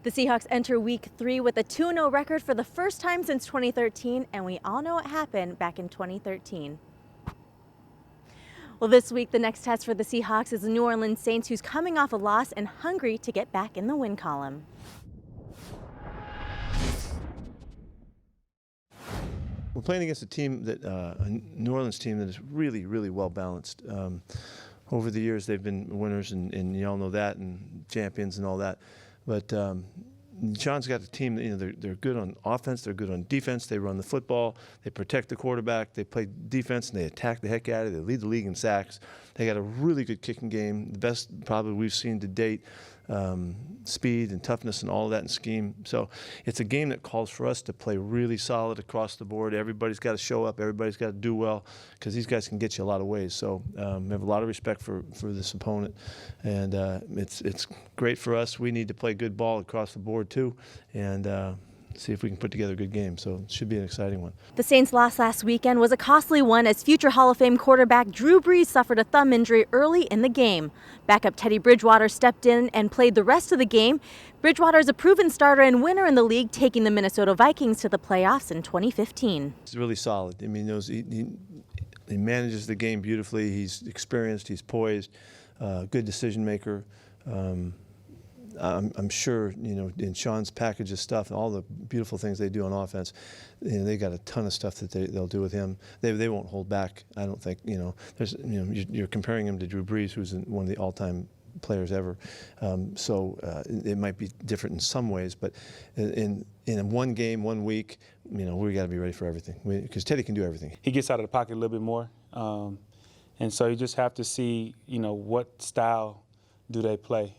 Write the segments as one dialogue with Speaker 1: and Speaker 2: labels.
Speaker 1: The Seahawks enter Week 3 with a 2-0 record for the first time since 2013, and we all know what happened back in 2013. Well, this week, the next test for the Seahawks is the New Orleans Saints, who's coming off a loss and hungry to get back in the win column.
Speaker 2: We're playing against a team that, a New Orleans team that is really, really well balanced. Over the years, they've been winners, and you all know that, and champions and all that. But Sean's got a team that, they're good on offense, they're good on defense, they run the football, they protect the quarterback, they play defense, and they attack the heck out of it. They lead the league in sacks. They got a really good kicking game, the best probably we've seen to date. Speed and toughness and all of that and scheme. So it's a game that calls for us to play really solid across the board. Everybody's got to show up. Everybody's got to do well, because these guys can get you a lot of ways. So we have a lot of respect for this opponent, and it's great for us. We need to play good ball across the board too, and see if we can put together a good game. So it should be an exciting one.
Speaker 1: The Saints' loss last weekend was a costly one, as future Hall of Fame quarterback Drew Brees suffered a thumb injury early in the game. Backup Teddy Bridgewater stepped in and played the rest of the game. Bridgewater is a proven starter and winner in the league, taking the Minnesota Vikings to the playoffs in 2015.
Speaker 2: He's really solid. I mean, he manages the game beautifully. He's experienced. He's poised. Good decision maker. I'm sure, in Sean's package of stuff and all the beautiful things they do on offense, they got a ton of stuff that they'll do with him. They won't hold back. I don't think. You're comparing him to Drew Brees, who's one of the all-time players ever. So it might be different in some ways, but in one game, 1 week, we got to be ready for everything, because Teddy can do everything.
Speaker 3: He gets out of the pocket a little bit more, and so you just have to see, what style do they play.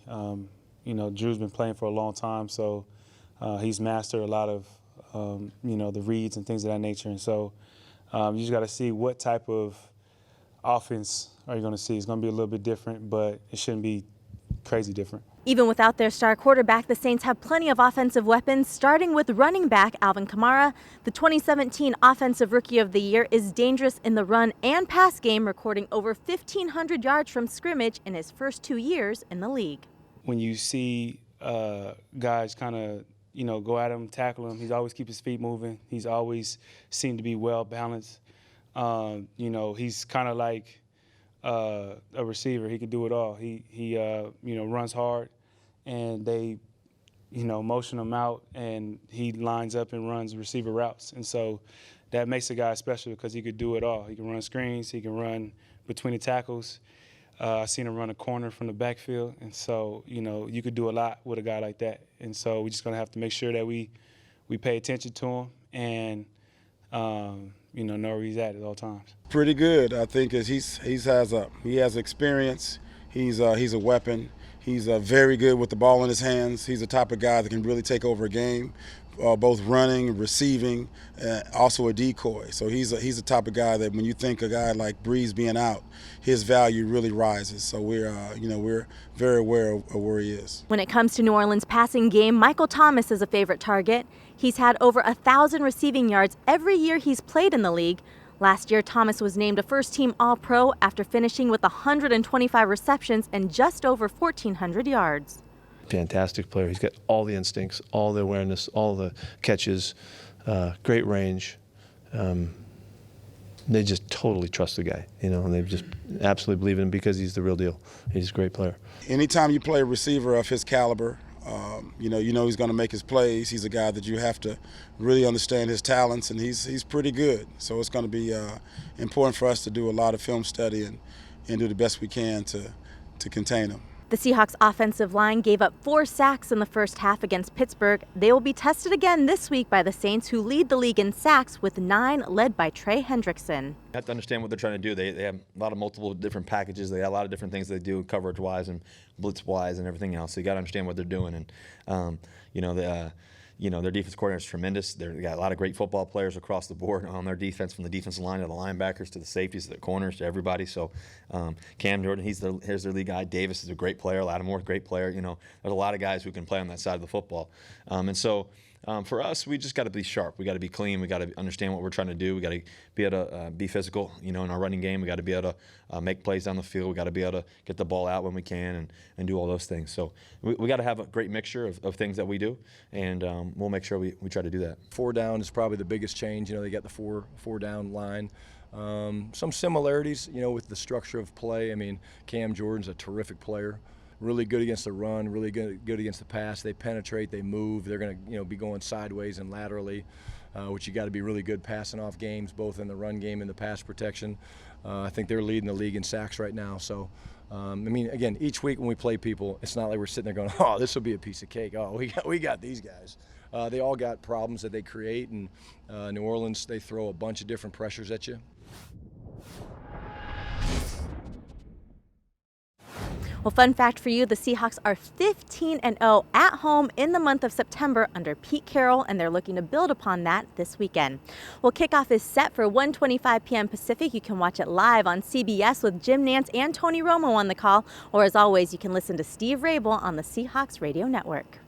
Speaker 3: Drew's been playing for a long time, so he's mastered a lot of, the reads and things of that nature. And so you just got to see what type of offense are you going to see. It's going to be a little bit different, but it shouldn't be crazy different.
Speaker 1: Even without their star quarterback, the Saints have plenty of offensive weapons, starting with running back Alvin Kamara. The 2017 Offensive Rookie of the Year is dangerous in the run and pass game, recording over 1,500 yards from scrimmage in his first 2 years in the league.
Speaker 3: When you see guys kind of, go at him, tackle him, he's always keep his feet moving. He's always seemed to be well balanced. He's kind of like a receiver. He can do it all. He runs hard, and they, motion him out, and he lines up and runs receiver routes. And so that makes the guy special, because he could do it all. He can run screens. He can run between the tackles. I've seen him run a corner from the backfield, and so, you could do a lot with a guy like that. And so we're just going to have to make sure that we pay attention to him and, know where he's at all times.
Speaker 4: Pretty good, I think, as he has experience. He's a weapon. He's very good with the ball in his hands. He's the type of guy that can really take over a game, both running, receiving, also a decoy. So he's the type of guy that when you think a guy like Brees being out, his value really rises. So we're very aware of where he is.
Speaker 1: When it comes to New Orleans' passing game, Michael Thomas is a favorite target. He's had over 1,000 receiving yards every year he's played in the league. Last year, Thomas was named a first-team All-Pro after finishing with 125 receptions and just over 1,400 yards.
Speaker 2: Fantastic player. He's got all the instincts, all the awareness, all the catches, great range. They just totally trust the guy, and they just absolutely believe in him because he's the real deal. He's a great player. Anytime
Speaker 4: you play a receiver of his caliber, he's going to make his plays. He's a guy that you have to really understand his talents, and he's pretty good. So it's going to be important for us to do a lot of film study and do the best we can to contain him.
Speaker 1: The Seahawks offensive line gave up 4 sacks in the first half against Pittsburgh. They will be tested again this week by the Saints, who lead the league in sacks with 9, led by Trey Hendrickson.
Speaker 5: You have to understand what they're trying to do. They have a lot of multiple different packages. They got a lot of different things they do coverage-wise and blitz-wise and everything else. So you got to understand what they're doing. And, their defense coordinator is tremendous. They got a lot of great football players across the board on their defense, from the defensive line to the linebackers to the safeties to the corners to everybody. So Cam Jordan, here's their lead guy. Davis is a great player. Lattimore, great player. There's a lot of guys who can play on that side of the football. And so For us, we just got to be sharp. We got to be clean. We got to understand what we're trying to do. We got to be able to be physical, in our running game. We got to be able to make plays down the field. We got to be able to get the ball out when we can and do all those things. So we got to have a great mixture of things that we do, and we'll make sure we try to do that.
Speaker 6: 4 down is probably the biggest change. They got the four down line. Some similarities, with the structure of play. I mean, Cam Jordan's a terrific player. Really good against the run, really good against the pass. They penetrate, they move. They're going to be going sideways and laterally, which you got to be really good passing off games, both in the run game and the pass protection. I think they're leading the league in sacks right now. So, again, each week when we play people, it's not like we're sitting there going, "Oh, this will be a piece of cake. Oh, we got these guys." They all got problems that they create, and New Orleans, they throw a bunch of different pressures at you.
Speaker 1: Well, fun fact for you, the Seahawks are 15-0 at home in the month of September under Pete Carroll, and they're looking to build upon that this weekend. Well, kickoff is set for 1:25 p.m. Pacific. You can watch it live on CBS with Jim Nantz and Tony Romo on the call, or as always, you can listen to Steve Rabel on the Seahawks Radio Network.